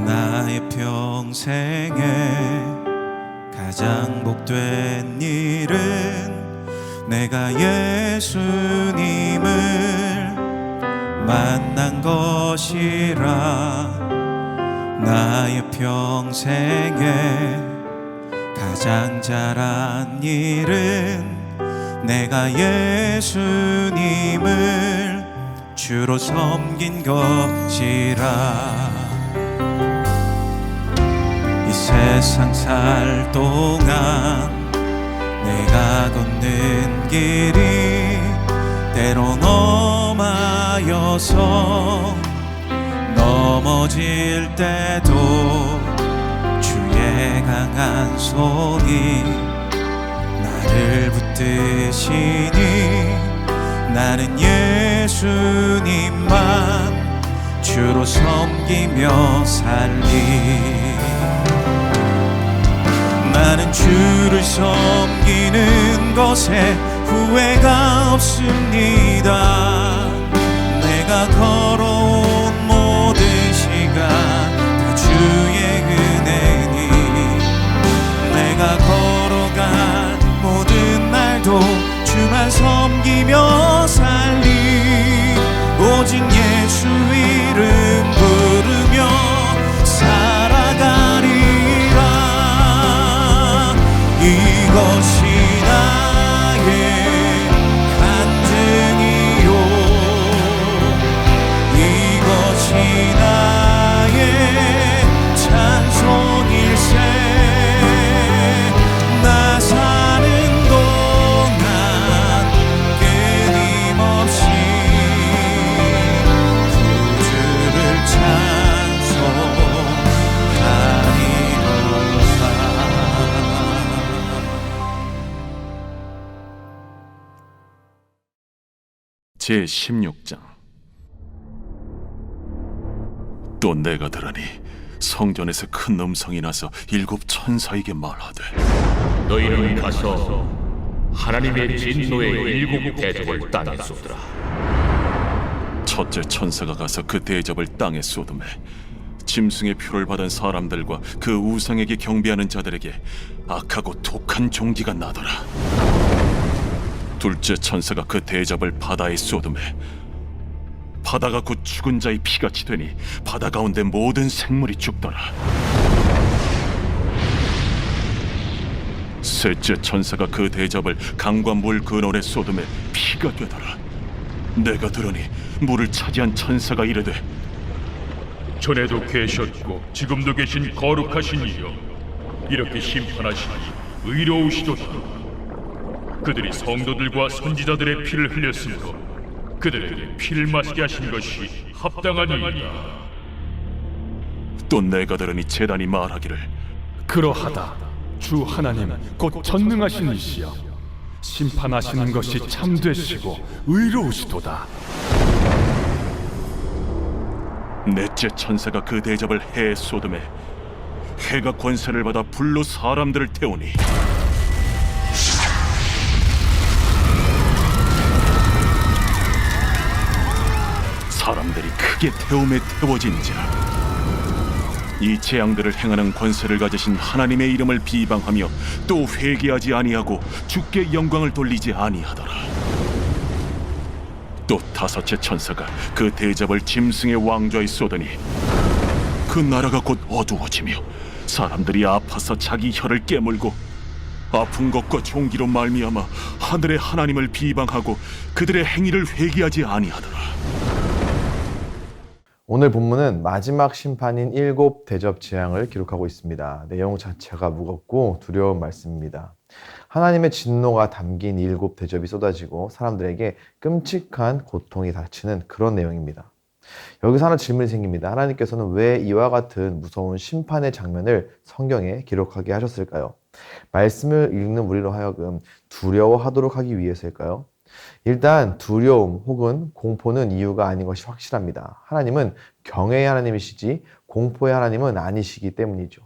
나의 평생에 가장 복된 일은 내가 예수님을 만난 것이라. 나의 평생에 가장 잘한 일은 내가 예수님을 주로 섬긴 것이라. 이 세상 살 동안 내가 걷는 길이 때론 험하여서 넘어질 때도 주의 강한 손이 나를 붙드시니 나는 예수님만 주로 섬기며 살리. 나는 주를 섬기는 것에 후회가 없습니다. 내가 걸어온 모든 시간 다 주의 은혜니 내가 걸어간 모든 날도 주만 섬기며 살리. 오직 예수 이름 부르며 살아가리라. 이것이 나의 간증이요 이것이 나의 찬송일세. 나 사는 동안 끊임없이 구주를 찬송하리로다. 제16장. 또 내가 들으니 성전에서 큰 음성이 나서 7 천사에게 말하되, 너희는 가서 하나님의 진노의 7 대접을 땅에 쏟으라. 첫째 천사가 가서 그 대접을 땅에 쏟음에 짐승의 표를 받은 사람들과 그 우상에게 경배하는 자들에게 악하고 독한 종기가 나더라. 둘째 천사가 그 대접을 바다에 쏟음에 바다가 곧 죽은 자의 피같이 되니 바다 가운데 모든 생물이 죽더라. 셋째 천사가 그 대접을 강과 물 근원에 쏟음에 피가 되더라. 내가 들으니 물을 차지한 천사가 이르되, 전에도 계셨고 지금도 계신 거룩하신 이여, 이렇게 심판하시니 의로우시도다. 그들이 성도들과 선지자들의 피를 흘렸으므로 그들에게 피를 마시게 하신 것이 합당하니이다. 또 내가 들으니 제단이 말하기를, 그러하다. 주 하나님 곧 전능하신 이시여, 심판하시는 것이 참되시고 의로우시도다. 넷째 천사가 그 대접을 해에 쏟음에 해가 권세를 받아 불로 사람들을 태우니 사람들이 크게 태움에 태워진지라. 이 재앙들을 행하는 권세를 가지신 하나님의 이름을 비방하며 또 회개하지 아니하고 주께 영광을 돌리지 아니하더라. 또 다섯째 천사가 그 대접을 짐승의 왕좌에 쏟으니 그 나라가 곧 어두워지며 사람들이 아파서 자기 혀를 깨물고 아픈 것과 종기로 말미암아 하늘의 하나님을 비방하고 그들의 행위를 회개하지 아니하더라. 오늘 본문은 마지막 심판인 7 대접 재앙을 기록하고 있습니다. 내용 자체가 무겁고 두려운 말씀입니다. 하나님의 진노가 담긴 7 대접이 쏟아지고 사람들에게 끔찍한 고통이 닥치는 그런 내용입니다. 여기서 하나 질문이 생깁니다. 하나님께서는 왜 이와 같은 무서운 심판의 장면을 성경에 기록하게 하셨을까요? 말씀을 읽는 우리로 하여금 두려워하도록 하기 위해서일까요? 일단 두려움 혹은 공포는 이유가 아닌 것이 확실합니다. 하나님은 경외의 하나님이시지 공포의 하나님은 아니시기 때문이죠.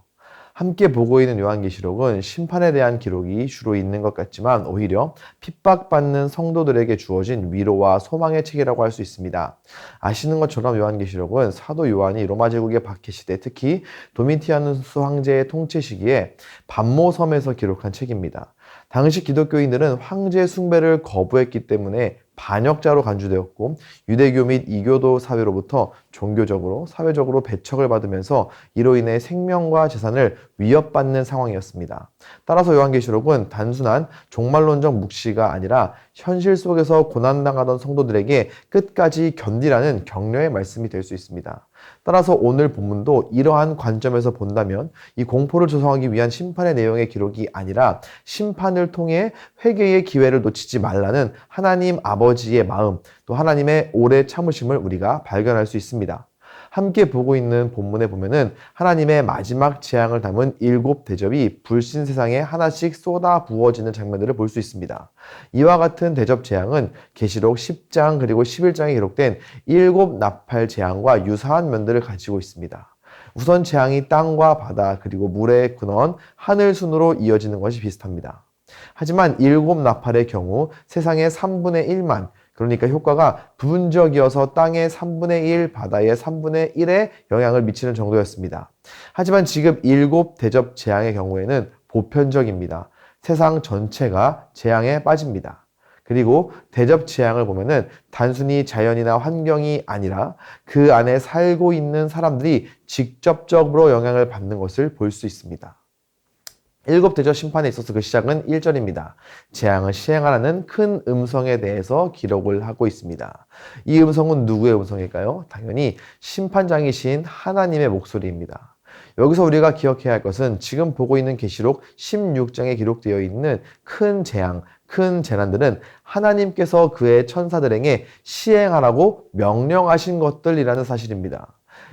함께 보고 있는 요한계시록은 심판에 대한 기록이 주로 있는 것 같지만 오히려 핍박받는 성도들에게 주어진 위로와 소망의 책이라고 할 수 있습니다. 아시는 것처럼 요한계시록은 사도 요한이 로마 제국의 박해 시대, 특히 도미티아누스 황제의 통치 시기에 반모섬에서 기록한 책입니다. 당시 기독교인들은 황제 숭배를 거부했기 때문에 반역자로 간주되었고 유대교 및 이교도 사회로부터 종교적으로, 사회적으로 배척을 받으면서 이로 인해 생명과 재산을 위협받는 상황이었습니다. 따라서 요한계시록은 단순한 종말론적 묵시가 아니라 현실 속에서 고난당하던 성도들에게 끝까지 견디라는 격려의 말씀이 될 수 있습니다. 따라서 오늘 본문도 이러한 관점에서 본다면 이 공포를 조성하기 위한 심판의 내용의 기록이 아니라 심판을 통해 회개의 기회를 놓치지 말라는 하나님 아버지의 마음, 또 하나님의 오래 참으심을 우리가 발견할 수 있습니다. 함께 보고 있는 본문에 보면은 하나님의 마지막 재앙을 담은 7 대접이 불신 세상에 하나씩 쏟아 부어지는 장면들을 볼 수 있습니다. 이와 같은 대접 재앙은 계시록 10장 그리고 11장에 기록된 7 나팔 재앙과 유사한 면들을 가지고 있습니다. 우선 재앙이 땅과 바다 그리고 물의 근원, 하늘 순으로 이어지는 것이 비슷합니다. 하지만 7 나팔의 경우 세상의 3분의 1만, 그러니까 효과가 부분적이어서 땅의 3분의 1, 바다의 3분의 1에 영향을 미치는 정도였습니다. 하지만 지금 7 대접 재앙의 경우에는 보편적입니다. 세상 전체가 재앙에 빠집니다. 그리고 대접 재앙을 보면은 단순히 자연이나 환경이 아니라 그 안에 살고 있는 사람들이 직접적으로 영향을 받는 것을 볼 수 있습니다. 7 대접 심판에 있어서 그 시작은 1절입니다. 재앙을 시행하라는 큰 음성에 대해서 기록을 하고 있습니다. 이 음성은 누구의 음성일까요? 당연히 심판장이신 하나님의 목소리입니다. 여기서 우리가 기억해야 할 것은 지금 보고 있는 계시록 16장에 기록되어 있는 큰 재앙, 큰 재난들은 하나님께서 그의 천사들에게 시행하라고 명령하신 것들이라는 사실입니다.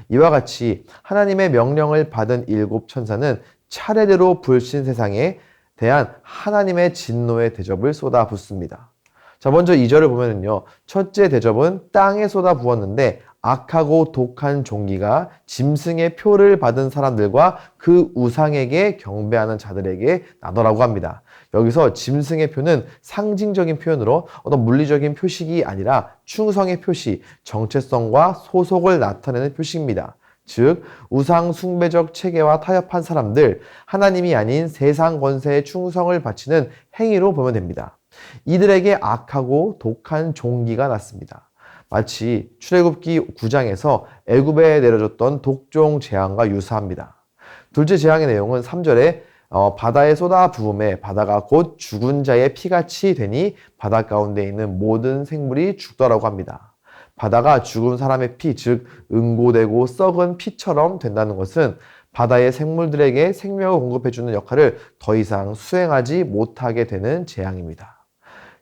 이와 같이 하나님의 명령을 받은 7 천사는 차례대로 불신 세상에 대한 하나님의 진노의 대접을 쏟아 붓습니다. 자, 먼저 2절을 보면은요. 첫째 대접은 땅에 쏟아 부었는데 악하고 독한 종기가 짐승의 표를 받은 사람들과 그 우상에게 경배하는 자들에게 나더라고 합니다. 여기서 짐승의 표는 상징적인 표현으로 어떤 물리적인 표식이 아니라 충성의 표시, 정체성과 소속을 나타내는 표시입니다. 즉 우상 숭배적 체계와 타협한 사람들, 하나님이 아닌 세상 권세에 충성을 바치는 행위로 보면 됩니다. 이들에게 악하고 독한 종기가 났습니다. 마치 출애굽기 9장에서 애굽에 내려졌던 독종 재앙과 유사합니다. 둘째 재앙의 내용은 3절에 바다에 쏟아 부음에 바다가 곧 죽은 자의 피같이 되니 바다 가운데 있는 모든 생물이 죽더라고 합니다. 바다가 죽은 사람의 피, 즉 응고되고 썩은 피처럼 된다는 것은 바다의 생물들에게 생명을 공급해주는 역할을 더 이상 수행하지 못하게 되는 재앙입니다.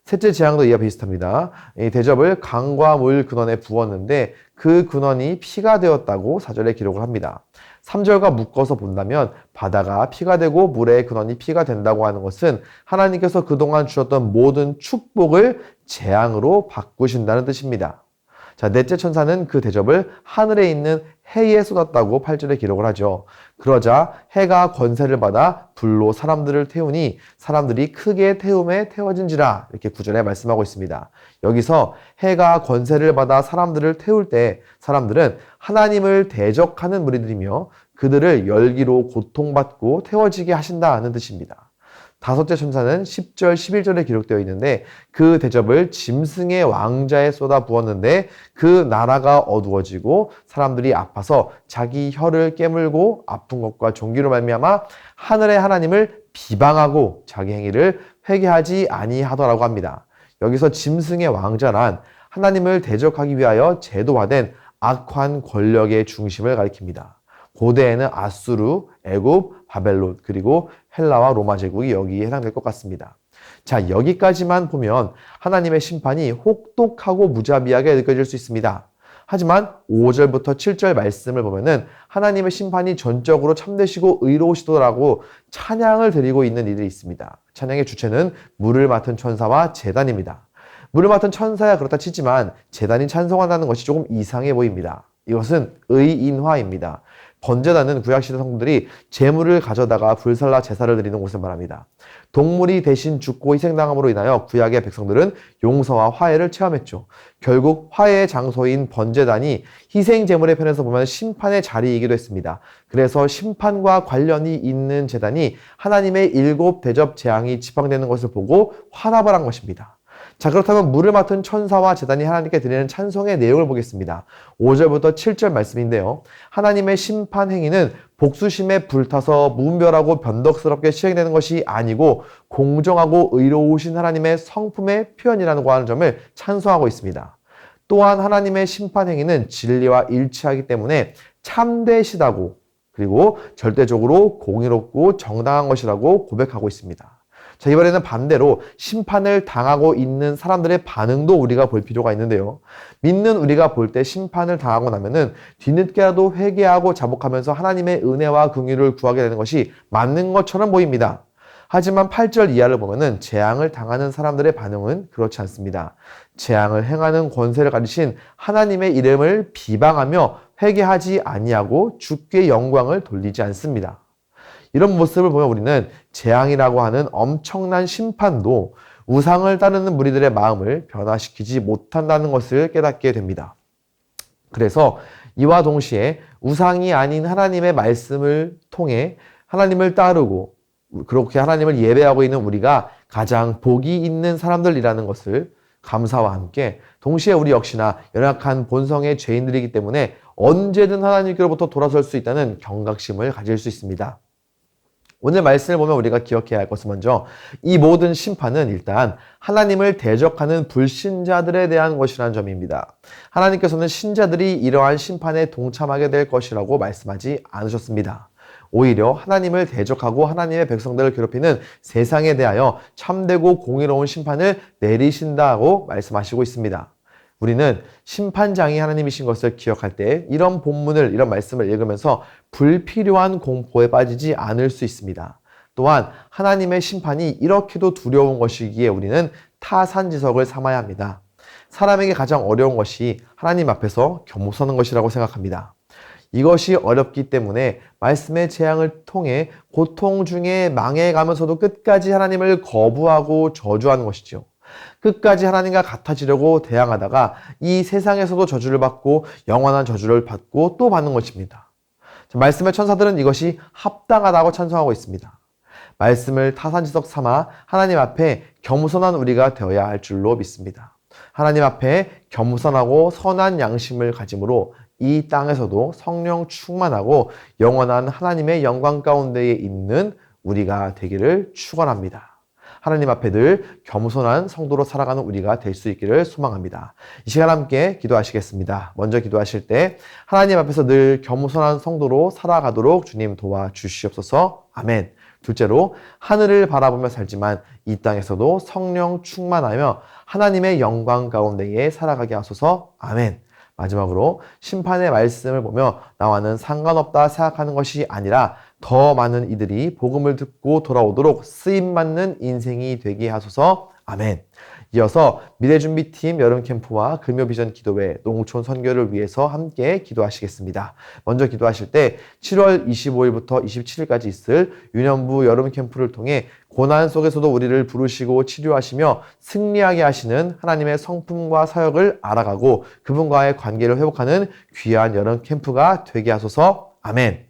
셋째 재앙도 이와 비슷합니다. 이 대접을 강과 물 근원에 부었는데 그 근원이 피가 되었다고 4절에 기록을 합니다. 3절과 묶어서 본다면 바다가 피가 되고 물의 근원이 피가 된다고 하는 것은 하나님께서 그동안 주셨던 모든 축복을 재앙으로 바꾸신다는 뜻입니다. 자, 넷째 천사는 그 대접을 하늘에 있는 해에 쏟았다고 8절에 기록을 하죠. 그러자 해가 권세를 받아 불로 사람들을 태우니 사람들이 크게 태움에 태워진지라, 이렇게 9절에 말씀하고 있습니다. 여기서 해가 권세를 받아 사람들을 태울 때 사람들은 하나님을 대적하는 무리들이며 그들을 열기로 고통받고 태워지게 하신다는 뜻입니다. 다섯째 천사는 10절, 11절에 기록되어 있는데 그 대접을 짐승의 왕자에 쏟아 부었는데 그 나라가 어두워지고 사람들이 아파서 자기 혀를 깨물고 아픈 것과 종기로 말미암아 하늘의 하나님을 비방하고 자기 행위를 회개하지 아니하더라고 합니다. 여기서 짐승의 왕자란 하나님을 대적하기 위하여 제도화된 악한 권력의 중심을 가리킵니다. 고대에는 아수르, 애굽, 바벨론, 그리고 헬라와 로마 제국이 여기에 해당될 것 같습니다. 자, 여기까지만 보면 하나님의 심판이 혹독하고 무자비하게 느껴질 수 있습니다. 하지만 5절부터 7절 말씀을 보면은 하나님의 심판이 전적으로 참되시고 의로우시더라고 찬양을 드리고 있는 이들이 있습니다. 찬양의 주체는 물을 맡은 천사와 제단입니다. 물을 맡은 천사야 그렇다 치지만 제단이 찬송한다는 것이 조금 이상해 보입니다. 이것은 의인화입니다. 번제단은 구약시대 성도들이 제물을 가져다가 불살라 제사를 드리는 곳을 말합니다. 동물이 대신 죽고 희생당함으로 인하여 구약의 백성들은 용서와 화해를 체험했죠. 결국 화해의 장소인 번제단이 희생 제물의 편에서 보면 심판의 자리이기도 했습니다. 그래서 심판과 관련이 있는 제단이 하나님의 7 대접 재앙이 지팡되는 것을 보고 화답을 한 것입니다. 자, 그렇다면 물을 맡은 천사와 제단이 하나님께 드리는 찬송의 내용을 보겠습니다. 5절부터 7절 말씀인데요. 하나님의 심판 행위는 복수심에 불타서 무분별하고 변덕스럽게 시행되는 것이 아니고 공정하고 의로우신 하나님의 성품의 표현이라고 하는 점을 찬송하고 있습니다. 또한 하나님의 심판 행위는 진리와 일치하기 때문에 참되시다고, 그리고 절대적으로 공의롭고 정당한 것이라고 고백하고 있습니다. 자, 이번에는 반대로 심판을 당하고 있는 사람들의 반응도 우리가 볼 필요가 있는데요. 믿는 우리가 볼 때 심판을 당하고 나면은 뒤늦게라도 회개하고 자복하면서 하나님의 은혜와 긍휼을 구하게 되는 것이 맞는 것처럼 보입니다. 하지만 8절 이하를 보면은 재앙을 당하는 사람들의 반응은 그렇지 않습니다. 재앙을 행하는 권세를 가지신 하나님의 이름을 비방하며 회개하지 아니하고 주께 영광을 돌리지 않습니다. 이런 모습을 보면 우리는 재앙이라고 하는 엄청난 심판도 우상을 따르는 무리들의 마음을 변화시키지 못한다는 것을 깨닫게 됩니다. 그래서 이와 동시에 우상이 아닌 하나님의 말씀을 통해 하나님을 따르고 그렇게 하나님을 예배하고 있는 우리가 가장 복이 있는 사람들이라는 것을 감사와 함께 동시에 우리 역시나 연약한 본성의 죄인들이기 때문에 언제든 하나님께로부터 돌아설 수 있다는 경각심을 가질 수 있습니다. 오늘 말씀을 보면 우리가 기억해야 할 것은 먼저 이 모든 심판은 일단 하나님을 대적하는 불신자들에 대한 것이라는 점입니다. 하나님께서는 신자들이 이러한 심판에 동참하게 될 것이라고 말씀하지 않으셨습니다. 오히려 하나님을 대적하고 하나님의 백성들을 괴롭히는 세상에 대하여 참되고 공의로운 심판을 내리신다고 말씀하시고 있습니다. 우리는 심판장이 하나님이신 것을 기억할 때 이런 본문을, 이런 말씀을 읽으면서 불필요한 공포에 빠지지 않을 수 있습니다. 또한 하나님의 심판이 이렇게도 두려운 것이기에 우리는 타산지석을 삼아야 합니다. 사람에게 가장 어려운 것이 하나님 앞에서 겸손한 것이라고 생각합니다. 이것이 어렵기 때문에 말씀의 재앙을 통해 고통 중에 망해가면서도 끝까지 하나님을 거부하고 저주하는 것이죠. 끝까지 하나님과 같아지려고 대항하다가 이 세상에서도 저주를 받고 영원한 저주를 받고 또 받는 것입니다. 말씀의 천사들은 이것이 합당하다고 찬송하고 있습니다. 말씀을 타산지석 삼아 하나님 앞에 겸손한 우리가 되어야 할 줄로 믿습니다. 하나님 앞에 겸손하고 선한 양심을 가짐으로 이 땅에서도 성령 충만하고 영원한 하나님의 영광 가운데에 있는 우리가 되기를 축원합니다. 하나님 앞에 늘 겸손한 성도로 살아가는 우리가 될 수 있기를 소망합니다. 이 시간 함께 기도하시겠습니다. 먼저 기도하실 때 하나님 앞에서 늘 겸손한 성도로 살아가도록 주님 도와주시옵소서. 아멘. 둘째로 하늘을 바라보며 살지만 이 땅에서도 성령 충만하며 하나님의 영광 가운데에 살아가게 하소서. 아멘. 마지막으로 심판의 말씀을 보며 나와는 상관없다 생각하는 것이 아니라 더 많은 이들이 복음을 듣고 돌아오도록 쓰임받는 인생이 되게 하소서. 아멘. 이어서 미래준비팀 여름캠프와 금요비전 기도회 농촌 선교를 위해서 함께 기도하시겠습니다. 먼저 기도하실 때 7월 25일부터 27일까지 있을 유년부 여름캠프를 통해 고난 속에서도 우리를 부르시고 치료하시며 승리하게 하시는 하나님의 성품과 사역을 알아가고 그분과의 관계를 회복하는 귀한 여름캠프가 되게 하소서. 아멘.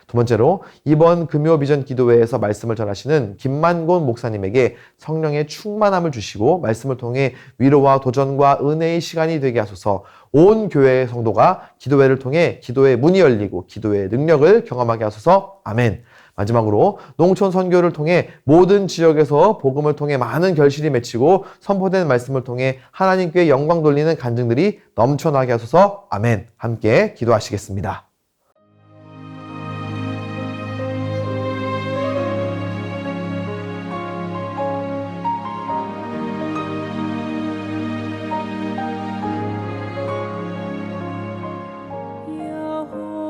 두 번째로 이번 금요비전 기도회에서 말씀을 전하시는 김만곤 목사님에게 성령의 충만함을 주시고 말씀을 통해 위로와 도전과 은혜의 시간이 되게 하소서. 온 교회의 성도가 기도회를 통해 기도의 문이 열리고 기도의 능력을 경험하게 하소서. 아멘. 마지막으로 농촌 선교를 통해 모든 지역에서 복음을 통해 많은 결실이 맺히고 선포된 말씀을 통해 하나님께 영광 돌리는 간증들이 넘쳐나게 하소서. 아멘. 함께 기도하시겠습니다.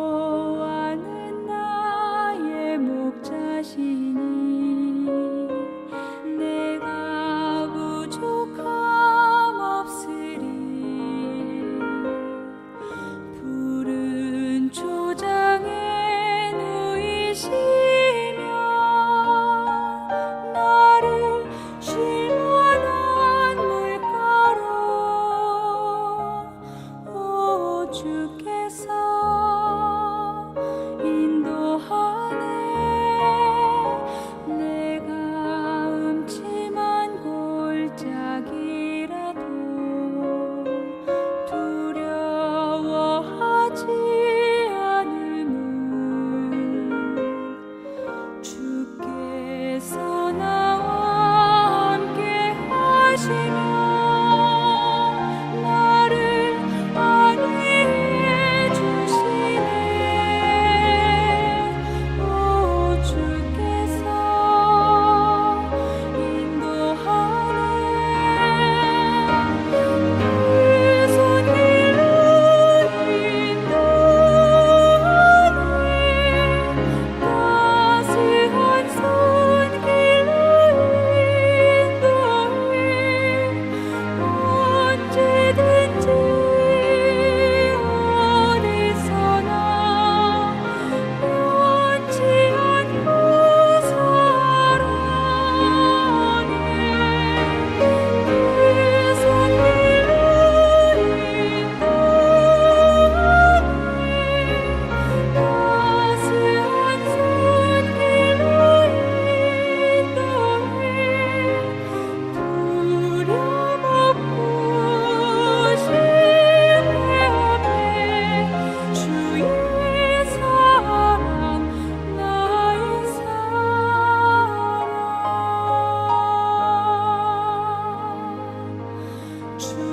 여호와는 나의 목자시니 내가 부족함 없으리 푸른 주